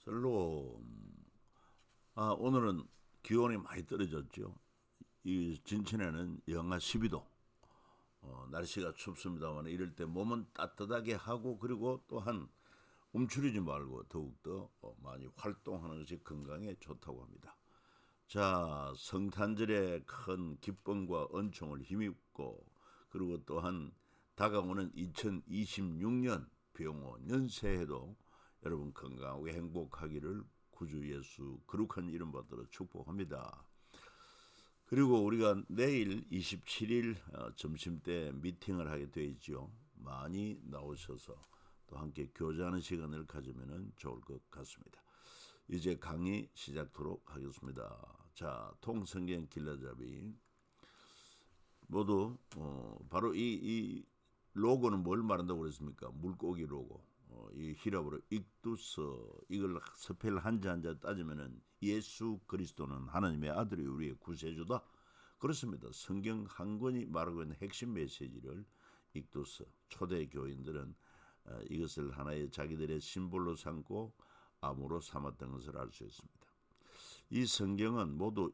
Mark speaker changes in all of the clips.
Speaker 1: 샬롬. 오늘은 기온이 많이 떨어졌죠. 이 진천에는 영하 12도. 날씨가 춥습니다만 이럴 때 몸은 따뜻하게 하고 그리고 또한 움츠리지 말고 더욱더 많이 활동하는 것이 건강에 좋다고 합니다. 자, 성탄절의 큰 기쁨과 은총을 힘입고 그리고 또한 다가오는 2026년 병호 연새해도 여러분 건강하고 행복하기를 구주 예수 거룩한 이름 받들어 축복합니다. 그리고 우리가 내일 27일 점심때 미팅을 하게 되어 있죠. 많이 나오셔서 또 함께 교제하는 시간을 가지면 좋을 것 같습니다. 이제 강의 시작하도록 하겠습니다. 자, 통성경 길라잡이 모두 바로 이 로고는 뭘 말한다고 그랬습니까? 물고기 로고. 이 히랍어로 익두스, 이걸 스펠 한자 한자 따지면은 예수 그리스도는 하나님의 아들이 우리의 구세주다. 그렇습니다. 성경 한 권이 말하고 있는 핵심 메시지를 익두스, 초대 교인들은 이것을 하나의 자기들의 심볼로 삼고 암으로 삼았던 것을 알 수 있습니다. 이 성경은 모두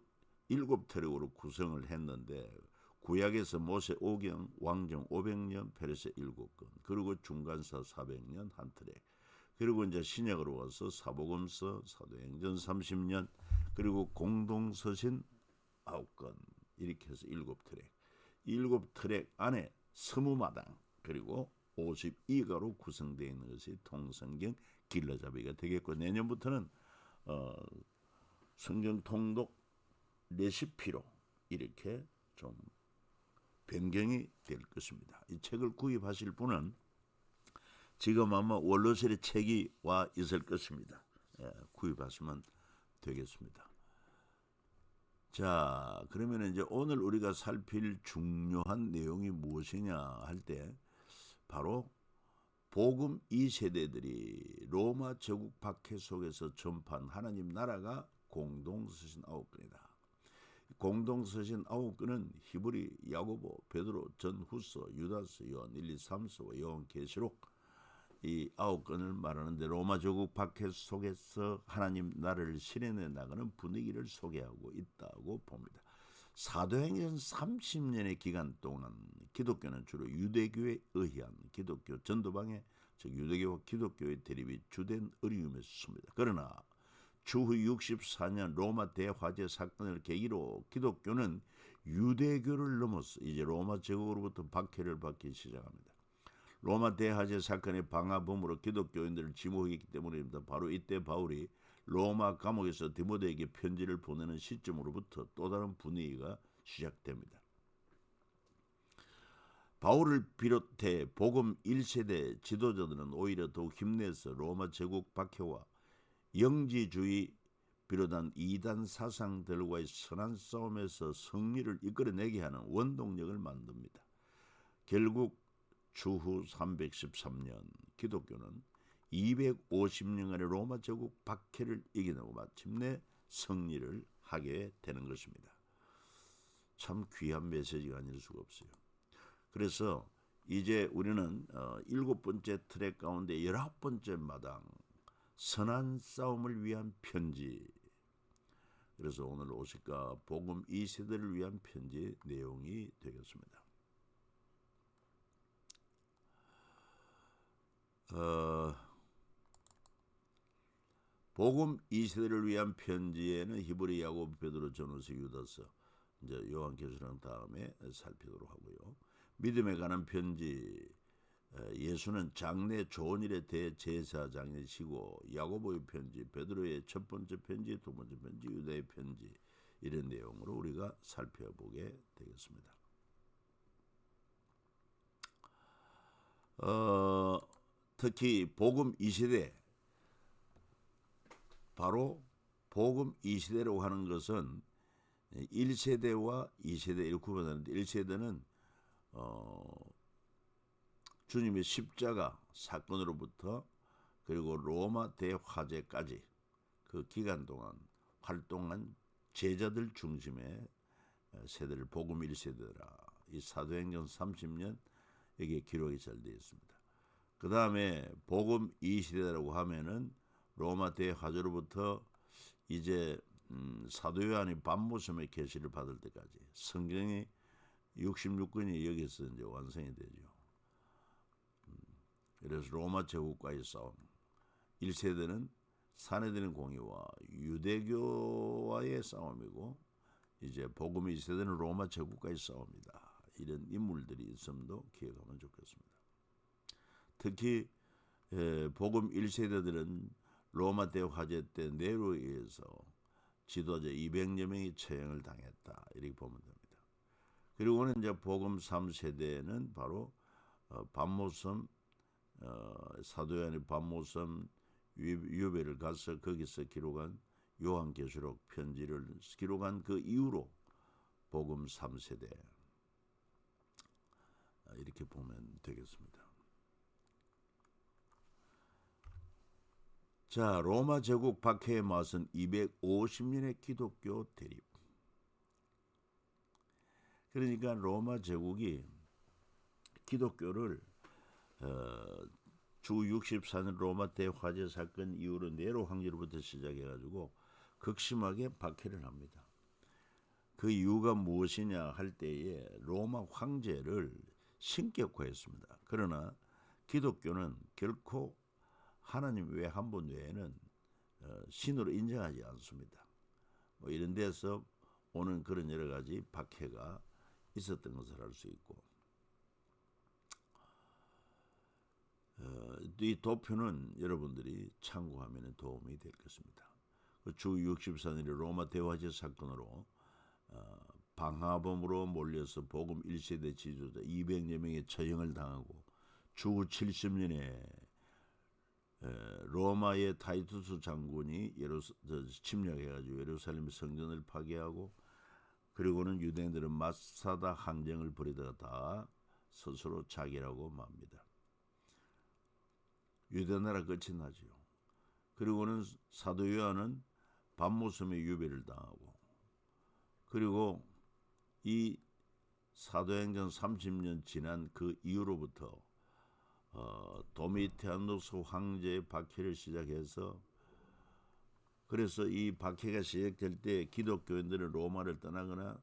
Speaker 1: 7트랙으로 구성을 했는데 구약에서 모세 5경, 왕정 500년, 페르세 7권, 그리고 중간서 400년 한 트랙, 그리고 이제 신약으로 와서 사복음서, 사도행전 30년, 그리고 공동서신 9권, 이렇게 해서 7트랙. 7트랙 안에 스무마당, 그리고 52가로 구성되어 있는 것이 통성경 길라잡이가 되겠고, 내년부터는 성경 통독 레시피로 이렇게 좀 변경이 될 것입니다. 이 책을 구입하실 분은 지금 아마 원로셀의 책이 와 있을 것입니다. 구입하시면 되겠습니다. 자, 그러면 이제 오늘 우리가 살필 중요한 내용이 무엇이냐 할 때 바로 복음 2세대들이 로마 제국 박해 속에서 전파한 하나님 나라가 공동서신 9권이다. 공동서신 9권은 히브리, 야고보, 베드로, 전후서, 유다서, 요한 1, 2, 3서와 요한계시록 이 9권을 말하는데 로마 제국 박해 속에서 하나님 나라를 실현해 나가는 분위기를 소개하고 있다고 봅니다. 사도행전 30년의 기간 동안 기독교는 주로 유대교에 의한 기독교 전도방해, 즉 유대교와 기독교의 대립이 주된 어려움이었습니다. 그러나 추후 64년 로마 대화재 사건을 계기로 기독교는 유대교를 넘어서 이제 로마 제국으로부터 박해를 받기 시작합니다. 로마 대화재 사건의 방화범으로 기독교인들을 지목했기 때문입니다. 바로 이때 바울이 로마 감옥에서 디모데에게 편지를 보내는 시점으로부터 또 다른 분위기가 시작됩니다. 바울을 비롯해 복음 1세대 지도자들은 오히려 더욱 힘내서 로마 제국 박해와 영지주의 비롯한 이단 사상들과의 선한 싸움에서 승리를 이끌어내게 하는 원동력을 만듭니다. 결국 추후 313년 기독교는 250년간의 로마 제국 박해를 이겨내고 마침내 승리를 하게 되는 것입니다. 참 귀한 메시지가 아닐 수가 없어요. 그래서 이제 우리는 7번째 트랙 가운데 19번째 마당 선한 싸움을 위한 편지. 그래서 오늘 오실까 복음 2세대를 위한 편지 내용이 되겠습니다. 복음 2세대를 위한 편지에는 히브리, 야고보, 베드로, 전후서, 유다서, 이제 요한계시록 다음에 살피도록 하고요. 믿음에 관한 편지, 예수는 장래 좋은 일의 대제사장이시고 야고보의 편지, 베드로의 첫 번째 편지, 두 번째 편지, 유다의 편지, 이런 내용으로 우리가 살펴보게 되겠습니다. 특히 복음 2세대, 바로 복음 2세대라고 하는 것은 1세대와 2세대 이렇게 구분하는데 1세대는 주님의 십자가 사건으로부터 그리고 로마 대화재까지 그 기간 동안 활동한 제자들 중심의 세대를 복음 1세대라. 이 사도행전 30년 여기에 기록이 잘 되어 있습니다. 그 다음에 복음 2세대라고 하면은 로마 대화재로부터 이제 사도 요한이 밤모섬의 계시를 받을 때까지 성경이 66권이 여기서 이제 완성이 되죠. 그래서 로마 제국과의 싸움. 1세대는 사내들인 공의와 유대교와의 싸움이고 이제 복음 2세대는 로마 제국과의 싸움이다. 이런 인물들이 있음도 기억하면 좋겠습니다. 특히 복음 1세대들은 로마 대화재 때 네로에 의해서 지도자 200여 명이 처형을 당했다. 이렇게 보면 됩니다. 그리고는 이제 복음 3세대는 바로 밤모섬 사도 요한이 밤모섬 유배를 가서 거기서 기록한 요한계시록 편지를 기록한 그 이후로 복음 3세대 이렇게 보면 되겠습니다. 자, 로마 제국 박해에 맞선 250년의 기독교 대립. 그러니까 로마 제국이 기독교를 주 64년 로마 대화재 사건 이후로 네로 황제로부터 시작해가지고 극심하게 박해를 합니다. 그 이유가 무엇이냐 할 때에 로마 황제를 신격화했습니다. 그러나 기독교는 결코 하나님 외 한 분 외에는 신으로 인정하지 않습니다. 뭐 이런 데서 오는 그런 여러 가지 박해가 있었던 것을 알 수 있고 이 도표는 여러분들이 참고하면 도움이 될 것입니다. 주 64년의 로마 대화재 사건으로 방화범으로 몰려서 복음 1세대 지도자 200여 명의 처형을 당하고 주 70년에 로마의 타이투스 장군이 침략해가지고 예루살렘 성전을 파괴하고 그리고는 유대인들은 마사다 항쟁을 벌이다가 다 스스로 자결하고 맙니다. 유대나라 끝이 나지요. 그리고는 사도 요한은 밤모섬의 유배를 당하고 그리고 이 사도행전 30년 지난 그 이후로부터 도미티아누스 황제의 박해를 시작해서 그래서 이 박해가 시작될 때 기독교인들은 로마를 떠나거나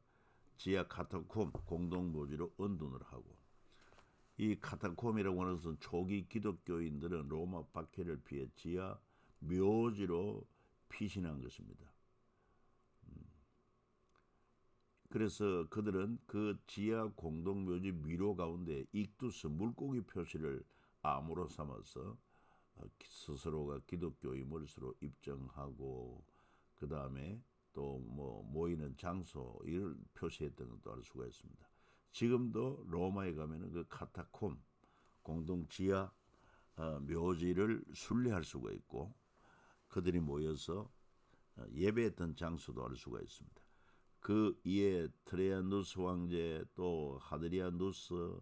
Speaker 1: 지하 카타콤 공동묘지로 은둔을 하고 이 카타콤이라고 하는 것은 초기 기독교인들은 로마 박해를 피해 지하 묘지로 피신한 것입니다. 그래서 그들은 그 지하 공동묘지 미로 가운데 익두스 물고기 표시를 암으로 삼아서 스스로가 기독교임을 서로 입증하고 그 다음에 또 뭐 모이는 장소 이를 표시했던 것도 알 수가 있습니다. 지금도 로마에 가면은 그 카타콤 공동 지하 묘지를 순례할 수가 있고 그들이 모여서 예배했던 장소도 알 수가 있습니다. 그 이에 트레아누스 황제 또 하드리아누스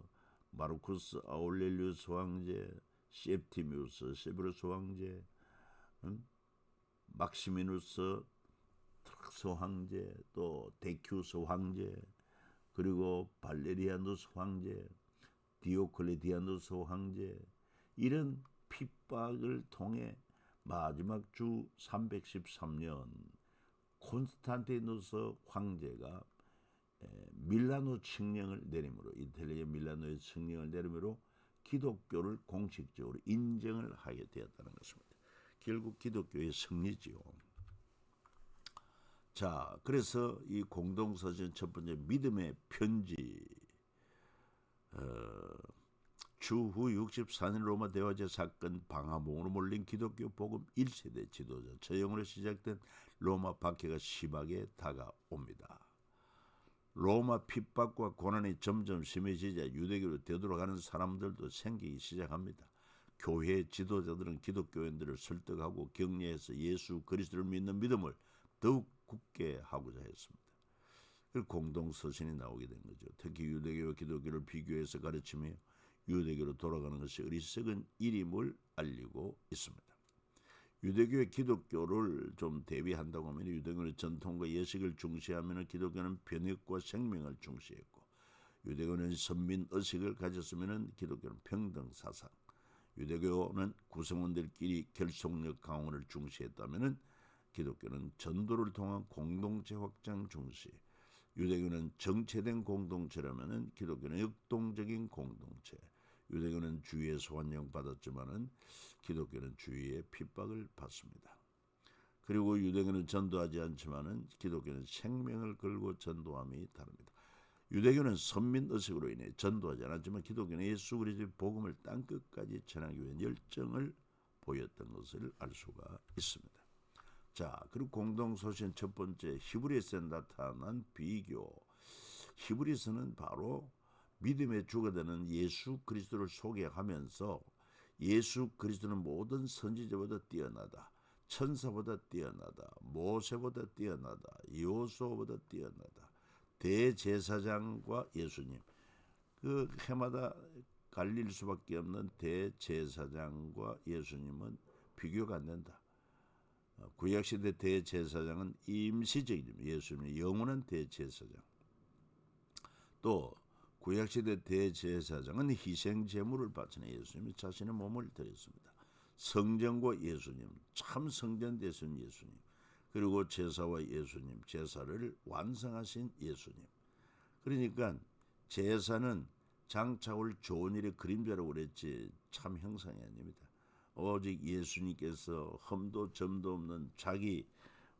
Speaker 1: 마르쿠스 아울렐리우스 황제 셉티미우스 세브루스 황제 막시미누스 트락스 황제 또 데큐스 황제 그리고 발레리아누스 황제 디오클레디아누스 황제 이런 핍박을 통해 마지막 주 313년 콘스탄티누스 황제가 밀라노 칙령을 내림으로 이탈리아 밀라노의 칙령을 내림으로 기독교를 공식적으로 인정을 하게 되었다는 것입니다. 결국 기독교의 승리지요. 자, 그래서 이 공동서신 첫 번째 믿음의 편지 주후 64년 로마 대화재 사건 방화봉으로 몰린 기독교 복음 1세대 지도자 처형으로 시작된 로마 박해가 심하게 다가옵니다. 로마 핍박과 고난이 점점 심해지자 유대교로 되돌아가는 사람들도 생기기 시작합니다. 교회 지도자들은 기독교인들을 설득하고 격려해서 예수 그리스도를 믿는 믿음을 더욱 굳게 하고자 했습니다. 그 공동서신이 나오게 된 거죠. 특히 유대교와 기독교를 비교해서 가르치며 유대교로 돌아가는 것이 어리석은 일임을 알리고 있습니다. 유대교와 기독교를 좀 대비한다고 하면 유대교는 전통과 예식을 중시하면 기독교는 변혁과 생명을 중시했고 유대교는 선민 의식을 가졌으면 기독교는 평등 사상, 유대교는 구성원들끼리 결속력 강화를 중시했다면 기독교는 전도를 통한 공동체 확장 중시, 유대교는 정체된 공동체라면 기독교는 역동적인 공동체, 유대교는 주위의 소환령 받았지만은 기독교는 주위의 핍박을 받습니다. 그리고 유대교는 전도하지 않지만은 기독교는 생명을 걸고 전도함이 다릅니다. 유대교는 선민 의식으로 인해 전도하지 않았지만 기독교는 예수 그리스도의 복음을 땅끝까지 전하기 위한 열정을 보였던 것을 알 수가 있습니다. 자, 그리고 공동소신 첫 번째, 히브리서에 나타난 비교. 히브리서는 바로 믿음의 주가 되는 예수 그리스도를 소개하면서 예수 그리스도는 모든 선지자보다 뛰어나다, 천사보다 뛰어나다, 모세보다 뛰어나다, 여호수아보다 뛰어나다, 대제사장과 예수님, 그 해마다 갈릴 수밖에 없는 대제사장과 예수님은 비교가 안 된다. 구약시대 대제사장은 임시적인, 예수님은 영원한 대제사장. 또 구약시대 대제사장은 희생제물을 바치는 예수님이 자신의 몸을 드렸습니다. 성전과 예수님, 참 성전 되신 예수님, 그리고 제사와 예수님, 제사를 완성하신 예수님. 그러니까 제사는 장차올 좋은 일의 그림자라고 그랬지 참 형상이 아닙니다. 오직 예수님께서 흠도 점도 없는 자기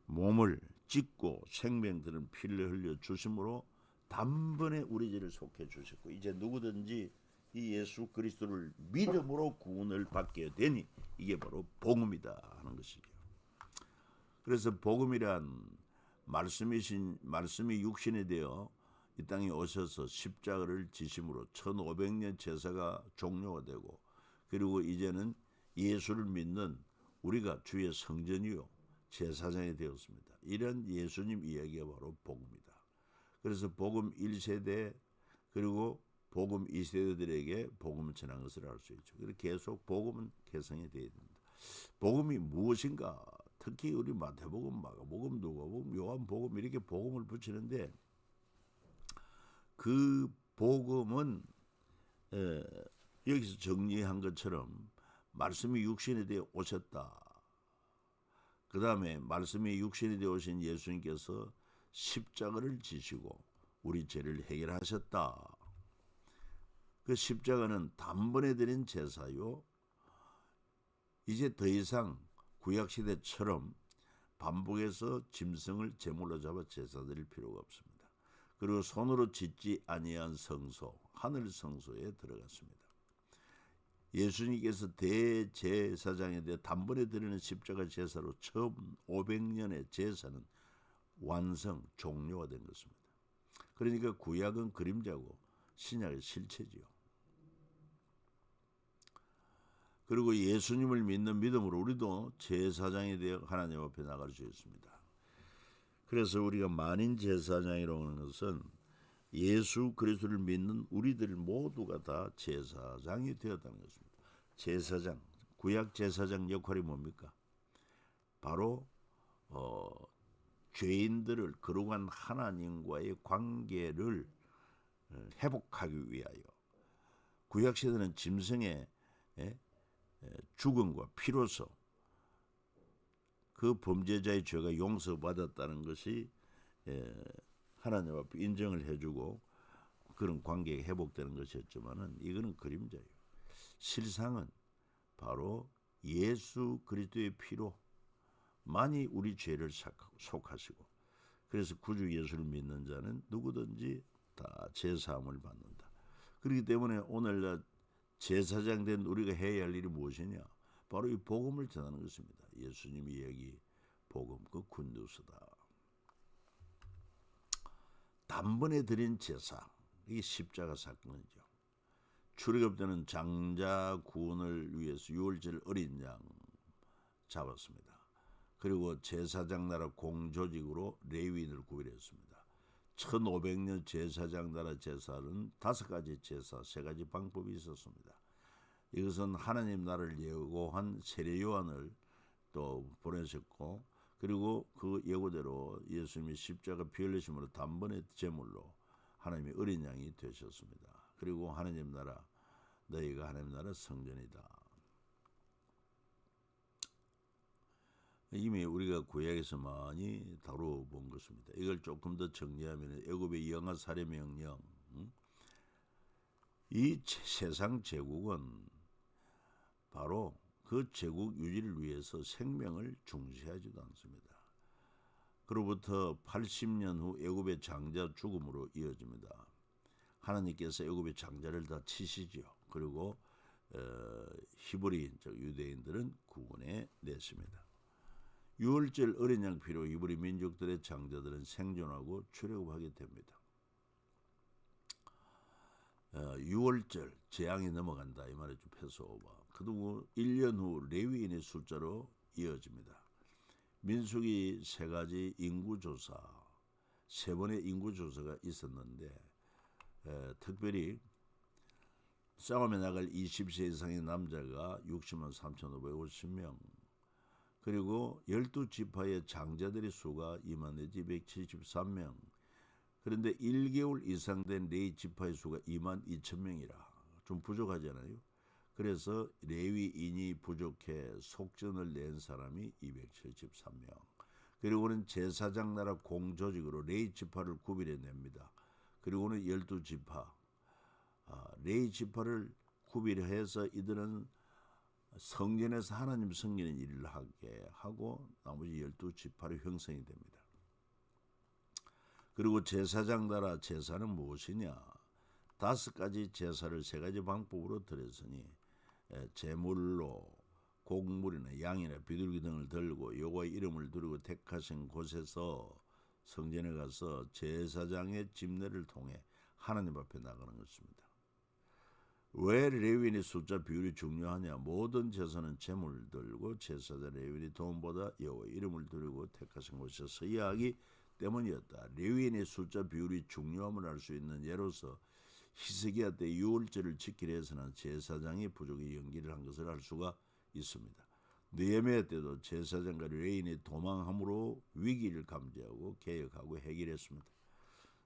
Speaker 1: 몸을 찢고 생명 드는 피를 흘려 주심으로 단번에 우리 죄를 속해 주셨고, 이제 누구든지 이 예수 그리스도를 믿음으로 구원을 받게 되니 이게 바로 복음이다 하는 것이죠. 그래서 복음이란 말씀이 육신이 되어 이 땅에 오셔서 십자가를 지심으로 1500년 제사가 종료가 되고, 그리고 이제는 예수를 믿는 우리가 주의 성전이요 제사장이 되었습니다. 이런 예수님 이야기가 바로 복음이다. 그래서 복음 1세대 그리고 복음 2세대들에게 복음을 전한 것을 알 수 있죠. 그래서 계속 복음은 개성이 되어야 됩니다. 복음이 무엇인가? 특히 우리 마태복음, 마가복음, 누가복음, 요한복음 이렇게 복음을 붙이는데, 그 복음은 여기서 정리한 것처럼 말씀이 육신이 되어 오셨다. 그 다음에 말씀이 육신이 되어 오신 예수님께서 십자가를 지시고 우리 죄를 해결하셨다. 그 십자가는 단번에 드린 제사요, 이제 더 이상 구약시대처럼 반복해서 짐승을 제물로 잡아 제사 드릴 필요가 없습니다. 그리고 손으로 짓지 아니한 성소, 하늘 성소에 들어갔습니다. 예수님께서 대제사장에 대해 단번에 드리는 십자가 제사로 1500년의 제사는 완성, 종료가 된 것입니다. 그러니까 구약은 그림자고 신약은 실체지요. 그리고 예수님을 믿는 믿음으로 우리도 제사장이 되어 하나님 앞에 나갈 수 있습니다. 그래서 우리가 만인 제사장이라고 하는 것은 예수 그리스도를 믿는 우리들 모두가 다 제사장이 되었다는 것입니다. 제사장, 구약 제사장 역할이 뭡니까? 바로 죄인들을 거룩한 하나님과의 관계를 회복하기 위하여, 구약시대는 짐승의 죽음과 피로서 그 범죄자의 죄가 용서받았다는 것이 하나님 앞에 인정을 해주고 그런 관계가 회복되는 것이었지만은 이거는 그림자예요. 실상은 바로 예수 그리스도의 피로 많이 우리 죄를 속하시고, 그래서 구주 예수를 믿는 자는 누구든지 다 제사함을 받는다. 그렇기 때문에 오늘날 제사장 된 우리가 해야 할 일이 무엇이냐? 바로 이 복음을 전하는 것입니다. 예수님 이야기 복음, 그 굿뉴스다. 단번에 드린 제사, 이게 십자가 사건이죠. 출애굽 때는 장자 구원을 위해서 유월절 어린 양 잡았습니다. 그리고 제사장 나라 공조직으로 레위인을 구별했습니다. 1500년 제사장 나라 제사는 5가지 제사, 3가지 방법이 있었습니다. 이것은 하나님 나라를 예고한 세례 요한을 또 보내셨고, 그리고 그 예고대로 예수님이 십자가 피 흘리심으로 단번에 제물로 하나님의 어린 양이 되셨습니다. 그리고 하나님 나라, 너희가 하나님 나라 성전이다. 이미 우리가 구약에서 많이 다뤄본 것입니다. 이걸 조금 더 정리하면 애굽의 영아 살해 명령, 이 세상 제국은 바로 그 제국 유지를 위해서 생명을 중시하지도 않습니다. 그로부터 80년 후 애굽의 장자 죽음으로 이어집니다. 하나님께서 애굽의 장자를 다 치시죠. 그리고 히브리 유대인들은 구원해 냈습니다. 유월절 어린 양 피로 히브리 민족들의 장자들은 생존하고 출애굽하게 됩니다. 유월절 재앙이 넘어간다 이 말이죠. 패스오버. 그리고 1년 후 레위인의 숫자로 이어집니다. 민수기 세 가지 인구조사, 세 번의 인구조사가 있었는데 특별히 싸움에 나갈 20세 이상의 남자가 60만 3,550명, 그리고 12지파의 장자들의 수가 24,273명, 그런데 1개월 이상 된 레위 지파의 수가 22,000명이라 좀 부족하잖아요. 그래서 레위인이 부족해 속전을 낸 사람이 273명. 그리고는 제사장 나라 공조직으로 레위 지파를 구별해냅니다. 그리고는 12지파, 레위 지파를 구별해서 이들은 성전에서 하나님 섬기는 일을 하게 하고 나머지 12지파로 형성이 됩니다. 그리고 제사장 나라 제사는 무엇이냐? 5가지 제사를 3가지 방법으로 드렸으니 제물로 곡물이나 양이나 비둘기 등을 들고 여호와의 이름을 두르고 택하신 곳에서 성전에 가서 제사장의 집례를 통해 하나님 앞에 나가는 것입니다. 왜 레위인의 숫자 비율이 중요하냐? 모든 제사는 제물을 들고 제사장 레위인이 돈보다 여호와의 이름을 두르고 택하신 곳에서 서야 하기 때문이었다. 레위인의 숫자 비율이 중요함을 알 수 있는 예로서 히스기야 때 유월절을 지키려 해서는 제사장이 부족의 연기를 한 것을 알 수가 있습니다. 느헤미야 때도 제사장과 레위인이 도망함으로 위기를 감지하고 개혁하고 해결했습니다.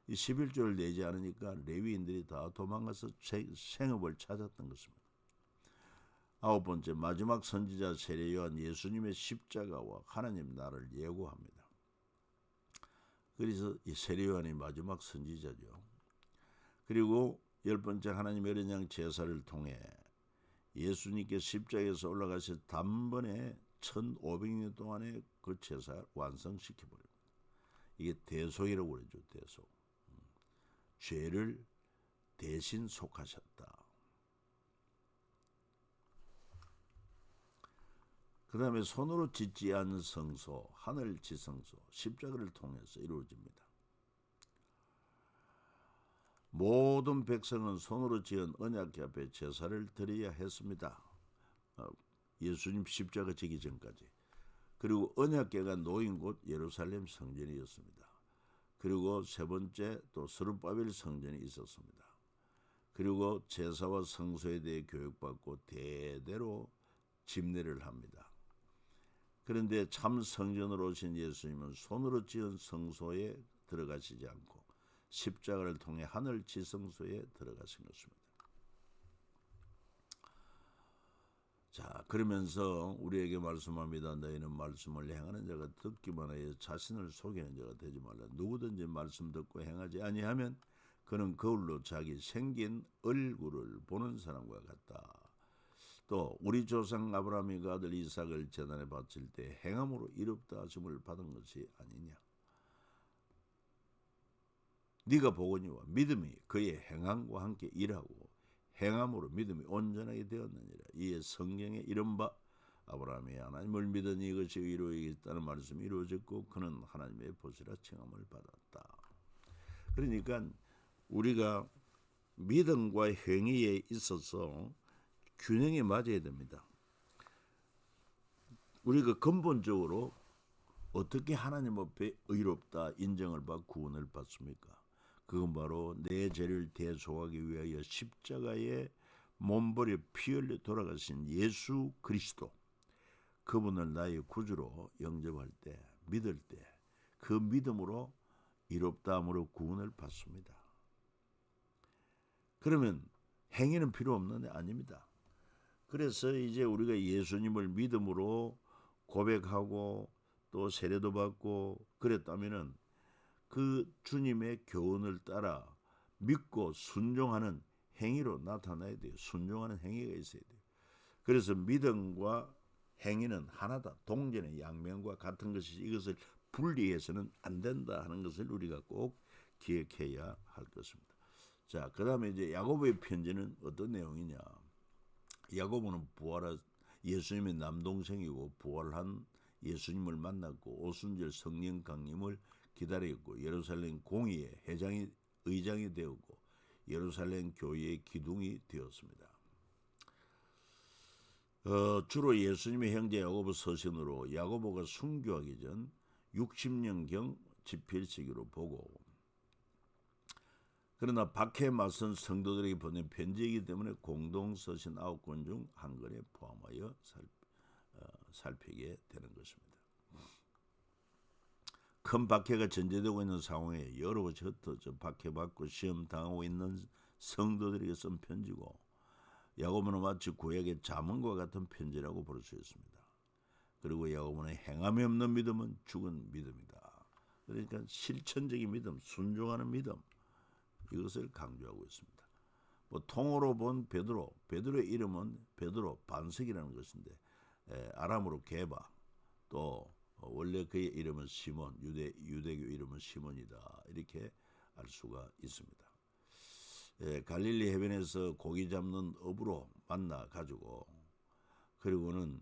Speaker 1: 이 11조를 내지 않으니까 레위인들이 다 도망가서 생업을 찾았던 것입니다. 9번째, 마지막 선지자 세례 요한 예수님의 십자가와 하나님 나라를 예고합니다. 그래서 이 세례 요한이 마지막 선지자죠. 그리고 10번째, 하나님의 어린 양 제사를 통해 예수님께 십자가에서 올라가서 단번에 1500년 동안에 그 제사를 완성시켜버립니다. 이게 대속이라고 그러죠. 대속. 죄를 대신 속하셨다. 그 다음에 손으로 짓지 않은 성소, 하늘 지성소, 십자가를 통해서 이루어집니다. 모든 백성은 손으로 지은 언약궤 앞에 제사를 드려야 했습니다. 예수님 십자가 지기 전까지. 그리고 언약궤가 놓인 곳 예루살렘 성전이었습니다. 그리고 세 번째 또 스룹바벨 성전이 있었습니다. 그리고 제사와 성소에 대해 교육받고 대대로 집례를 합니다. 그런데 참 성전으로 오신 예수님은 손으로 지은 성소에 들어가시지 않고 십자가를 통해 하늘 지성소에 들어가신 것입니다. 자, 그러면서 우리에게 말씀합니다. 너희는 말씀을 행하는 자가 듣기만 하여 자신을 속이는 자가 되지 말라. 누구든지 말씀 듣고 행하지 아니하면 그는 거울로 자기 생긴 얼굴을 보는 사람과 같다. 또 우리 조상 아브라함이 그 아들 이삭을 제단에 바칠 때 행함으로 이롭다 하심을 받은 것이 아니냐. 네가 보거니와 믿음이 그의 행함과 함께 일하고 행함으로 믿음이 온전하게 되었느니라. 이에 성경에 이른바 아브라함이 하나님을 믿으니 이것이 의로 여기겠다는 말씀이 이루어졌고 그는 하나님의 보시라 칭함을 받았다. 그러니까 우리가 믿음과 행위에 있어서 균형이 맞아야 됩니다. 우리가 근본적으로 어떻게 하나님 앞에 의롭다 인정을 받고 구원을 받습니까? 그건 바로 내 죄를 대속하기 위하여 십자가에 몸버려 피 흘려 돌아가신 예수 그리스도, 그분을 나의 구주로 영접할 때, 믿을 때 그 믿음으로 의롭다함으로 구원을 받습니다. 그러면 행위는 필요 없는 데 아닙니다. 그래서 이제 우리가 예수님을 믿음으로 고백하고 또 세례도 받고 그랬다면은 그 주님의 교훈을 따라 믿고 순종하는 행위로 나타나야 돼요. 순종하는 행위가 있어야 돼요. 그래서 믿음과 행위는 하나다. 동전의 양면과 같은 것이 이것을 분리해서는 안 된다 하는 것을 우리가 꼭 기억해야 할 것입니다. 자, 그다음에 이제 야고보의 편지는 어떤 내용이냐? 야고보는 부활한 예수님의 남동생이고 부활한 예수님을 만났고 오순절 성령 강림을 기다렸고 예루살렘 공의의 의장이 되었고 예루살렘 교회의 기둥이 되었습니다. 주로 예수님의 형제 야고보 서신으로 야고보가 순교하기 전 60년경 집필 시기로 보고, 그러나 박해에 맞선 성도들에게 보낸 편지이기 때문에 공동 서신 9권 중 한 권에 포함하여 살피게 되는 것입니다. 큰 박해가 전제되고 있는 상황에 여러 곳이 흩어져 박해받고 시험 당하고 있는 성도들에게 쓴 편지고, 야고보는 마치 구약의 잠언과 같은 편지라고 볼 수 있습니다. 그리고 야고보는 행함이 없는 믿음은 죽은 믿음이다. 그러니까 실천적인 믿음, 순종하는 믿음, 이것을 강조하고 있습니다. 통어로 본 베드로의 이름은 베드로 반석이라는 것인데 아람어로 게바, 또 원래 그의 이름은 시몬, 유대교 이름은 시몬이다, 이렇게 알 수가 있습니다. 갈릴리 해변에서 고기 잡는 어부로 만나 가지고 그리고는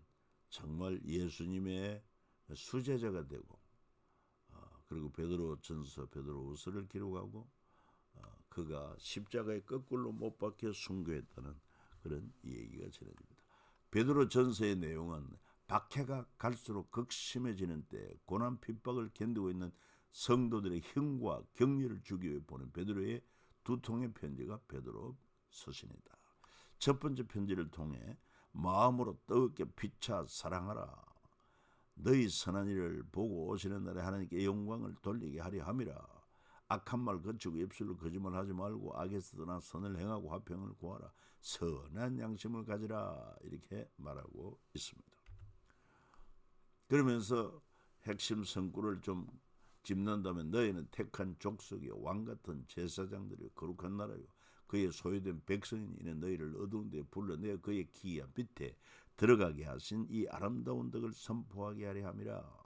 Speaker 1: 정말 예수님의 수제자가 되고 그리고 베드로전서, 베드로후서를 기록하고 그가 십자가에 거꾸로 못 박혀 순교했다는 그런 얘기가 전해집니다. 베드로전서의 내용은 박해가 갈수록 극심해지는 때 고난 핍박을 견디고 있는 성도들의 힘과 격려를 주기 위해 보낸 베드로의 두 통의 편지가 베드로 서신이다. 첫 번째 편지를 통해 마음으로 뜨겁게 피차 사랑하라. 너희 선한 일을 보고 오시는 날에 하나님께 영광을 돌리게 하려 함이라. 악한 말 거치고 입술로 거짓말하지 말고 악에서 떠나 선을 행하고 화평을 구하라. 선한 양심을 가지라. 이렇게 말하고 있습니다. 그러면서 핵심 성구를 좀 짚는다면 너희는 택한 족속이요 왕같은 제사장들이요 거룩한 나라요 그의 소유된 백성이니 이는 너희를 어두운 데에 불러내어 그의 기이한 빛에 들어가게 하신 이 아름다운 덕을 선포하게 하려 함이라.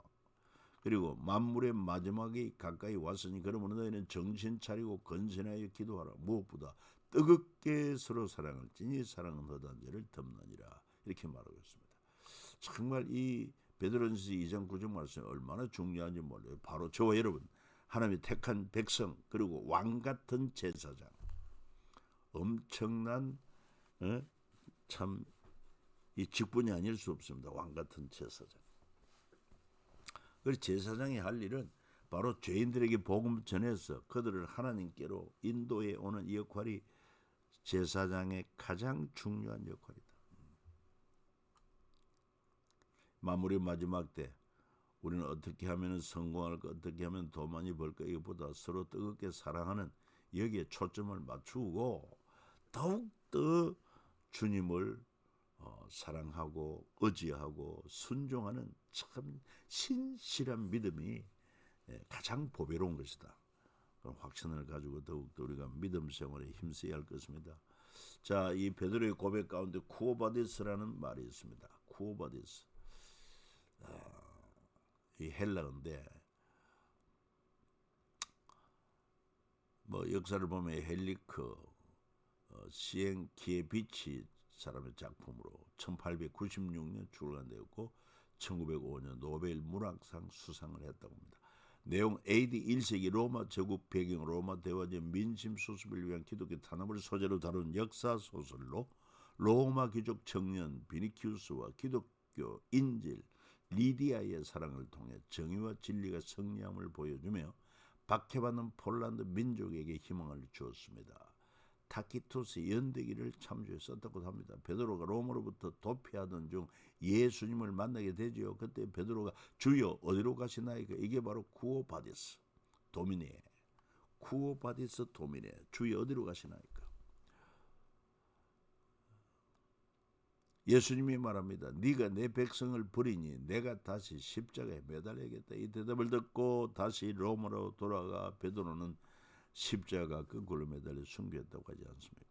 Speaker 1: 그리고 만물의 마지막이 가까이 왔으니 그러므로 너희는 정신 차리고 건전하여 기도하라. 무엇보다 뜨겁게 서로 사랑을 지니 사랑은 허다한 죄를 덮느니라. 이렇게 말하고 있습니다. 정말 이 베드로전서 2장 9절 말씀이 얼마나 중요한지 몰라요. 바로 저와 여러분, 하나님이 택한 백성, 그리고 왕같은 제사장, 엄청난 참 이 직분이 아닐 수 없습니다. 왕같은 제사장. 그래서 제사장이 할 일은 바로 죄인들에게 복음을 전해서 그들을 하나님께로 인도해 오는 이 역할이 제사장의 가장 중요한 역할이다. 만물의 마지막 때 우리는 어떻게 하면 성공할까, 어떻게 하면 돈 많이 벌까, 이것보다 서로 뜨겁게 사랑하는 여기에 초점을 맞추고 더욱더 주님을 사랑하고 의지하고 순종하는 참 신실한 믿음이 가장 보배로운 것이다. 그런 확신을 가지고 더욱더 우리가 믿음 생활에 힘써야 할 것입니다. 자, 이 베드로의 고백 가운데 쿠오바디스라는 말이 있습니다. 쿠오바디스. 이 헬라어인데 역사를 보면 헬리크 시엔키에비치 사람의 작품으로 1896년 출간되었고 1905년 노벨 문학상 수상을 했다고 합니다. 내용 AD 1세기 로마 제국 배경 로마 대화제 민심 수습을 위한 기독교 탄압을 소재로 다룬 역사 소설로 로마 귀족 청년 비니키우스와 기독교 인질 리디아의 사랑을 통해 정의와 진리가 승리함을 보여주며 박해받는 폴란드 민족에게 희망을 주었습니다. 타키투스 연대기를 참조해 썼다고 합니다. 베드로가 로마로부터 도피하던 중 예수님을 만나게 되지요. 그때 베드로가 주여 어디로 가시나이까? 이게 바로 쿠오바디스 도미네, 쿠오바디스 도미네, 주여 어디로 가시나이까? 예수님이 말합니다. 네가 내 백성을 버리니 내가 다시 십자가에 매달려야겠다. 이 대답을 듣고 다시 로마로 돌아가 베드로는 십자가 거꾸로 매달려 순교했다고 하지 않습니까?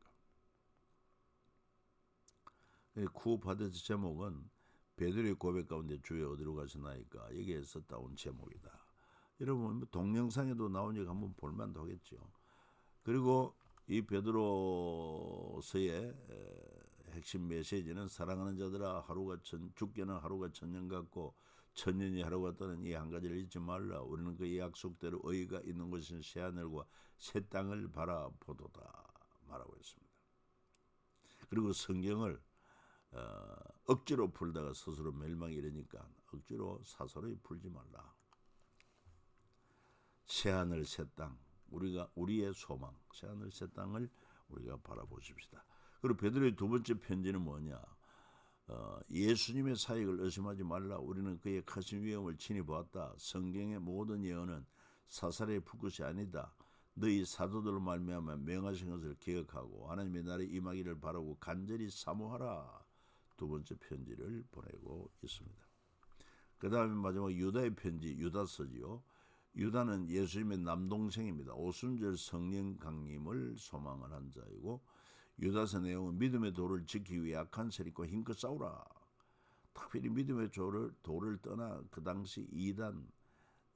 Speaker 1: 쿠파데스 제목은 베드로의 고백 가운데 주여 어디로 가시나이까 여기에서 따온 제목이다. 여러분 동영상에도 나오니까 한번 볼만도 하겠죠. 그리고 이 베드로서의 핵심 메시지는 사랑하는 자들아 하루가 죽게는 하루가 천년 같고 천년이 하루 같다는 이 한 가지를 잊지 말라. 우리는 그 약속대로 의가 있는 곳인 새하늘과 새 땅을 바라보도다 말하고 있습니다. 그리고 성경을 억지로 풀다가 스스로 멸망이 이르니까 억지로 사서로이 풀지 말라. 새하늘 새 땅, 우리의 소망, 새하늘 새 땅을 우리가 바라보십시다. 그리고 베드로의 두 번째 편지는 뭐냐? 예수님의 사역을 의심하지 말라. 우리는 그의 크신 위엄을 친히 보았다. 성경의 모든 예언은 사사로이 풀 것이 아니다. 너희 사도들로 말미암아 명하신 것을 기억하고 하나님의 날이 임하기를 바라고 간절히 사모하라. 두 번째 편지를 보내고 있습니다. 그 다음에 마지막 유다의 편지, 유다서지요. 유다는 예수님의 남동생입니다. 오순절 성령 강림을 소망을 한 자이고 유다서 내용은 믿음의 도를 지키기 위해 악한 세력과 힘껏 싸우라. 특별히 믿음의 도를 떠나 그 당시 이단,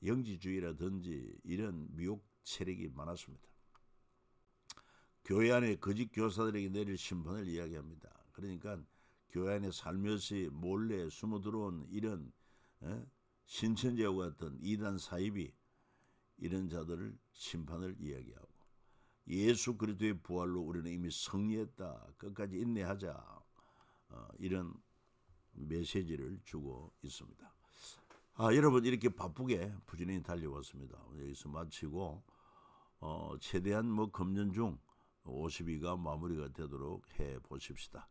Speaker 1: 영지주의라든지 이런 미혹 세력이 많았습니다. 교회 안에 거짓 교사들에게 내릴 심판을 이야기합니다. 그러니까 교회 안에 살며시 몰래 숨어 들어온 이런 신천지와 같은 이단 사입이 이런 자들을 심판을 이야기하고 예수 그리스도의 부활로 우리는 이미 승리했다. 끝까지 인내하자. 이런 메시지를 주고 있습니다. 여러분 이렇게 바쁘게 부지런히 달려왔습니다. 여기서 마치고 최대한 금년 중 52가 마무리가 되도록 해 보십시다.